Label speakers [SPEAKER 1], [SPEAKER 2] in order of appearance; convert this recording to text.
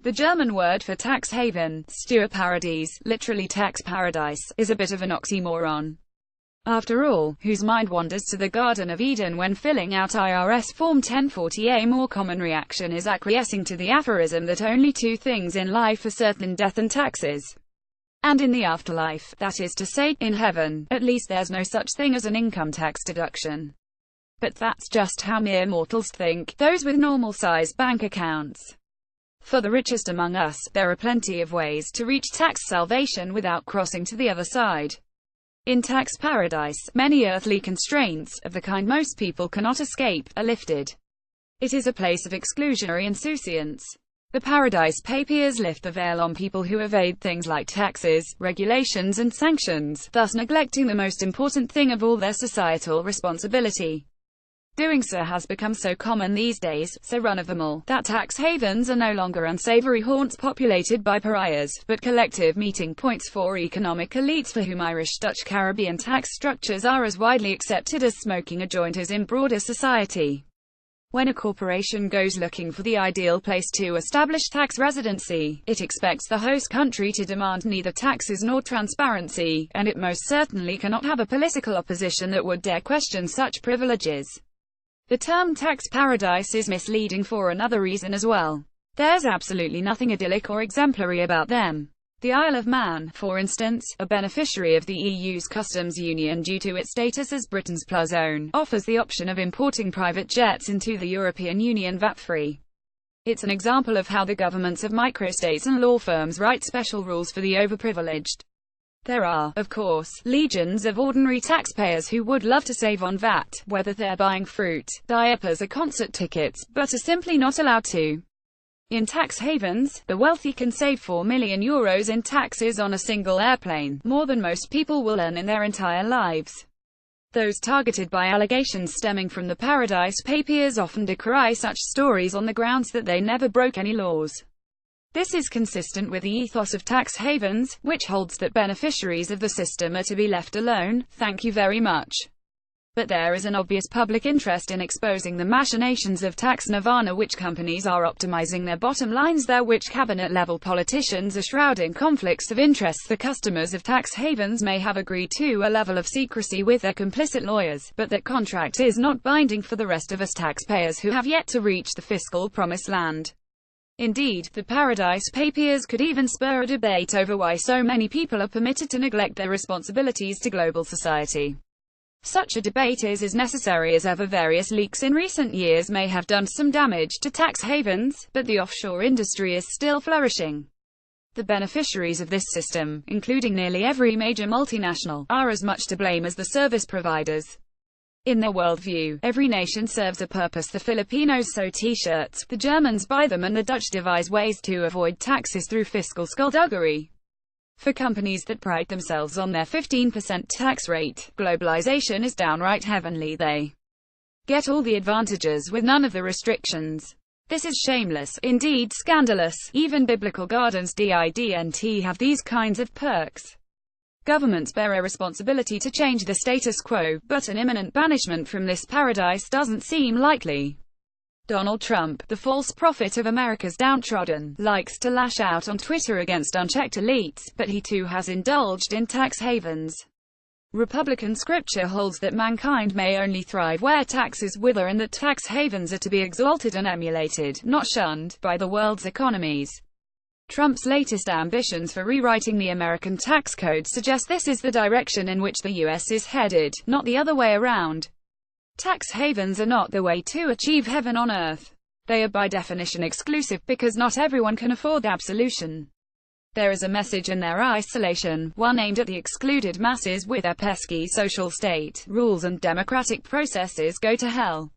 [SPEAKER 1] The German word for tax haven, Steuerparadies, literally tax paradise, is a bit of an oxymoron. After all, whose mind wanders to the Garden of Eden when filling out IRS Form 1040? A more common reaction is acquiescing to the aphorism that only two things in life are certain: death and taxes. And in the afterlife, that is to say, in heaven, at least there's no such thing as an income tax deduction. But that's just how mere mortals think, those with normal-sized bank accounts. For the richest among us, there are plenty of ways to reach tax salvation without crossing to the other side. In tax paradise, many earthly constraints, of the kind most people cannot escape, are lifted. It is a place of exclusionary insouciance. The Paradise Papers lift the veil on people who evade things like taxes, regulations and sanctions, thus neglecting the most important thing of all, their societal responsibility. Doing so has become so common these days, so run-of-the-mill, that tax havens are no longer unsavory haunts populated by pariahs, but collective meeting points for economic elites for whom Irish, Dutch, Caribbean tax structures are as widely accepted as smoking a joint is in broader society. When a corporation goes looking for the ideal place to establish tax residency, it expects the host country to demand neither taxes nor transparency, and it most certainly cannot have a political opposition that would dare question such privileges. The term tax paradise is misleading for another reason as well. There's absolutely nothing idyllic or exemplary about them. The Isle of Man, for instance, a beneficiary of the EU's customs union due to its status as Britain's plus zone, offers the option of importing private jets into the European Union VAT-free. It's an example of how the governments of microstates and law firms write special rules for the overprivileged. There are, of course, legions of ordinary taxpayers who would love to save on VAT, whether they're buying fruit, diapers or concert tickets, but are simply not allowed to. In tax havens, the wealthy can save €4 million in taxes on a single airplane, more than most people will earn in their entire lives. Those targeted by allegations stemming from the Paradise Papers often decry such stories on the grounds that they never broke any laws. This is consistent with the ethos of tax havens, which holds that beneficiaries of the system are to be left alone. Thank you very much. But there is an obvious public interest in exposing the machinations of tax nirvana, which companies are optimizing their bottom lines there, which cabinet-level politicians are shrouding conflicts of interests. The customers of tax havens may have agreed to a level of secrecy with their complicit lawyers, but that contract is not binding for the rest of us taxpayers who have yet to reach the fiscal promised land. Indeed, the Paradise Papers could even spur a debate over why so many people are permitted to neglect their responsibilities to global society. Such a debate is as necessary as ever. Various leaks in recent years may have done some damage to tax havens, but the offshore industry is still flourishing. The beneficiaries of this system, including nearly every major multinational, are as much to blame as the service providers. In their worldview, every nation serves a purpose. The Filipinos sew t-shirts, the Germans buy them, and the Dutch devise ways to avoid taxes through fiscal skullduggery. For companies that pride themselves on their 15% tax rate, globalization is downright heavenly. They get all the advantages with none of the restrictions. This is shameless, indeed scandalous. Even biblical gardens didn't have these kinds of perks. Governments bear a responsibility to change the status quo, but an imminent banishment from this paradise doesn't seem likely. Donald Trump, the false prophet of America's downtrodden, likes to lash out on Twitter against unchecked elites, but he too has indulged in tax havens. Republican scripture holds that mankind may only thrive where taxes wither, and that tax havens are to be exalted and emulated, not shunned, by the world's economies. Trump's latest ambitions for rewriting the American tax code suggest this is the direction in which the US is headed, not the other way around. Tax havens are not the way to achieve heaven on earth. They are by definition exclusive, because not everyone can afford absolution. There is a message in their isolation, one aimed at the excluded masses with their pesky social state rules and democratic processes. Go to hell.